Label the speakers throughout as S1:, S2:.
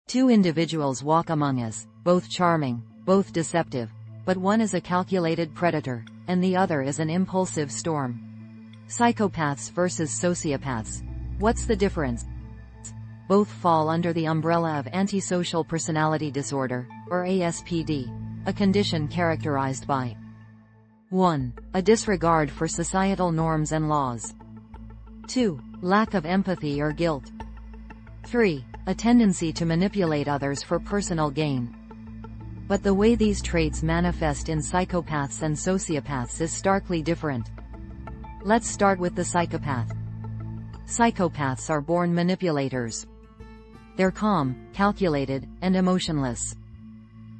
S1: Two individuals walk among us, both charming, both deceptive, but one is a calculated predator, and the other is an impulsive storm. Psychopaths versus sociopaths. What's the difference? Both fall under the umbrella of antisocial personality disorder, or ASPD, a condition characterized by 1. A disregard for societal norms and laws. 2. Lack of empathy or guilt. 3. A tendency to manipulate others for personal gain. But the way these traits manifest in psychopaths and sociopaths is starkly different. Let's start with the psychopath. Psychopaths are born manipulators. They're calm, calculated, and emotionless.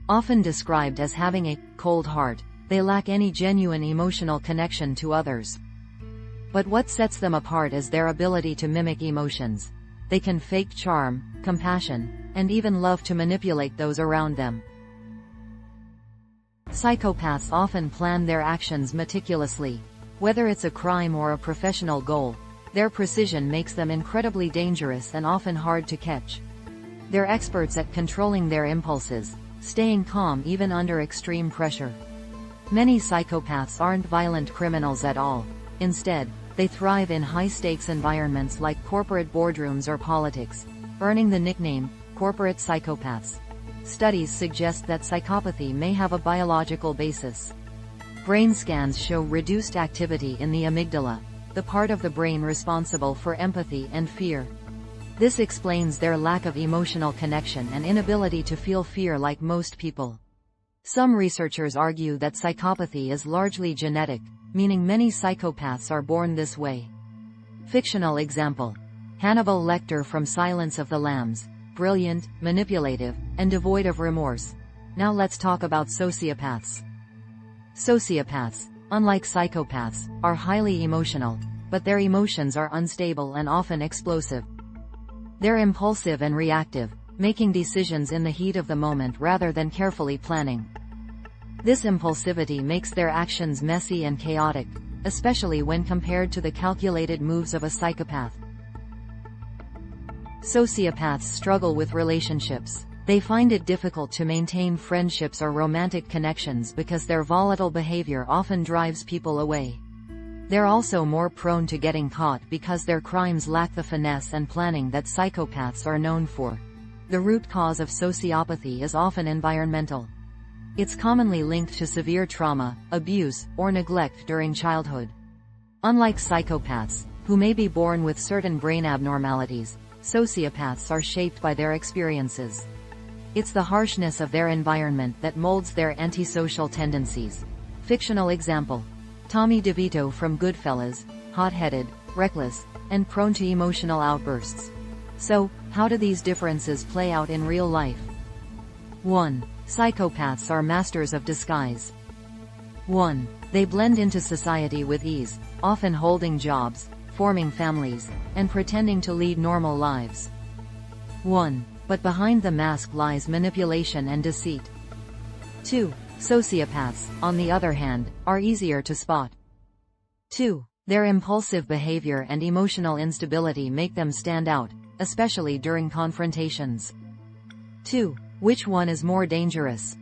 S1: Often described as having a cold heart, they lack any genuine emotional connection to others. But what sets them apart is their ability to mimic emotions. They can fake charm, compassion, and even love to manipulate those around them. Psychopaths often plan their actions meticulously. Whether it's a crime or a professional goal, their precision makes them incredibly dangerous and often hard to catch. They're experts at controlling their impulses, staying calm even under extreme pressure. Many psychopaths aren't violent criminals at all. Instead, they thrive in high-stakes environments like corporate boardrooms or politics, earning the nickname, corporate psychopaths. Studies suggest that psychopathy may have a biological basis. Brain scans show reduced activity in the amygdala, the part of the brain responsible for empathy and fear. This explains their lack of emotional connection and inability to feel fear like most people. Some researchers argue that psychopathy is largely genetic, meaning many psychopaths are born this way. Fictional example: Hannibal Lecter from Silence of the Lambs, brilliant, manipulative, and devoid of remorse. Now let's talk about sociopaths. Sociopaths, unlike psychopaths, are highly emotional, but their emotions are unstable and often explosive. They're impulsive and reactive, making decisions in the heat of the moment rather than carefully planning. This impulsivity makes their actions messy and chaotic, especially when compared to the calculated moves of a psychopath. Sociopaths struggle with relationships. They find it difficult to maintain friendships or romantic connections because their volatile behavior often drives people away. They're also more prone to getting caught because their crimes lack the finesse and planning that psychopaths are known for. The root cause of sociopathy is often environmental. It's commonly linked to severe trauma, abuse, or neglect during childhood. Unlike psychopaths, who may be born with certain brain abnormalities, sociopaths are shaped by their experiences. It's the harshness of their environment that molds their antisocial tendencies. Fictional example: Tommy DeVito from Goodfellas, hot-headed, reckless, and prone to emotional outbursts. So, how do these differences play out in real life? 1. Psychopaths are masters of disguise. 1. They blend into society with ease, often holding jobs, forming families, and pretending to lead normal lives. 1. But behind the mask lies manipulation and deceit. 2. Sociopaths, on the other hand, are easier to spot. 2. Their impulsive behavior and emotional instability make them stand out, especially during confrontations. 2. Which one is more dangerous?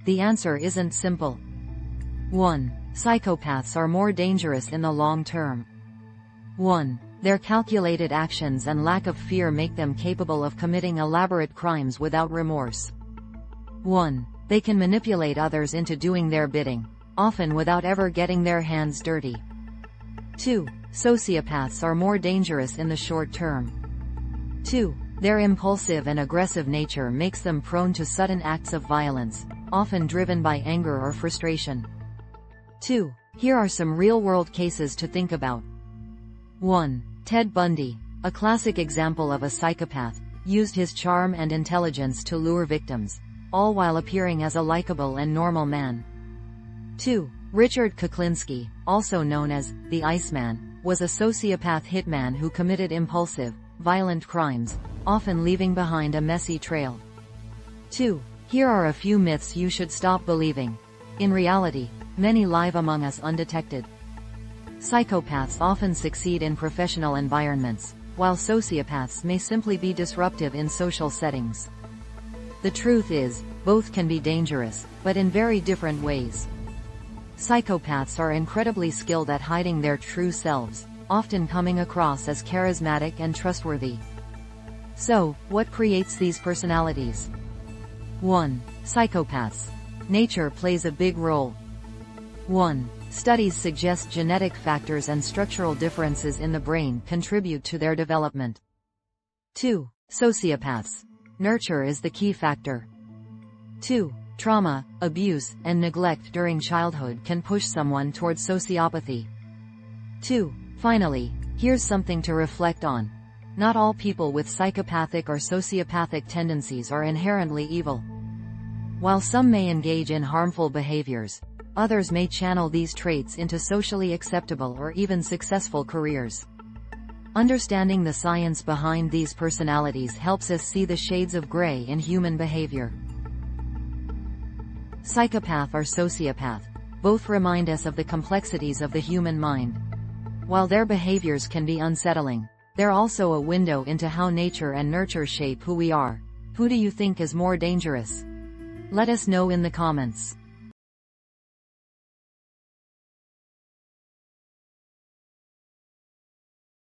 S1: The answer isn't simple. 1. Psychopaths are more dangerous in the long term. 1. Their calculated actions and lack of fear make them capable of committing elaborate crimes without remorse. 1. They can manipulate others into doing their bidding, often without ever getting their hands dirty. 2. Sociopaths are more dangerous in the short term. 2. Their impulsive and aggressive nature makes them prone to sudden acts of violence, often driven by anger or frustration. 2. Here are some real-world cases to think about. 1. Ted Bundy, a classic example of a psychopath, used his charm and intelligence to lure victims, all while appearing as a likable and normal man. 2. Richard Kuklinski, also known as the Iceman, was a sociopath hitman who committed impulsive, violent crimes, often leaving behind a messy trail. 2. Here are a few myths you should stop believing. In reality, many live among us undetected. Psychopaths often succeed in professional environments, while sociopaths may simply be disruptive in social settings. The truth is, both can be dangerous, but in very different ways. Psychopaths are incredibly skilled at hiding their true selves, often coming across as charismatic and trustworthy. So, what creates these personalities? 1. Psychopaths. Nature plays a big role. 1. Studies suggest genetic factors and structural differences in the brain contribute to their development. 2. Sociopaths. Nurture is the key factor. 2. Trauma, abuse, and neglect during childhood can push someone towards sociopathy. 2. Finally, here's something to reflect on. Not all people with psychopathic or sociopathic tendencies are inherently evil. While some may engage in harmful behaviors, others may channel these traits into socially acceptable or even successful careers. Understanding the science behind these personalities helps us see the shades of gray in human behavior. Psychopath or sociopath, both remind us of the complexities of the human mind. While their behaviors can be unsettling, they're also a window into how nature and nurture shape who we are. Who do you think is more dangerous? Let us know in the comments.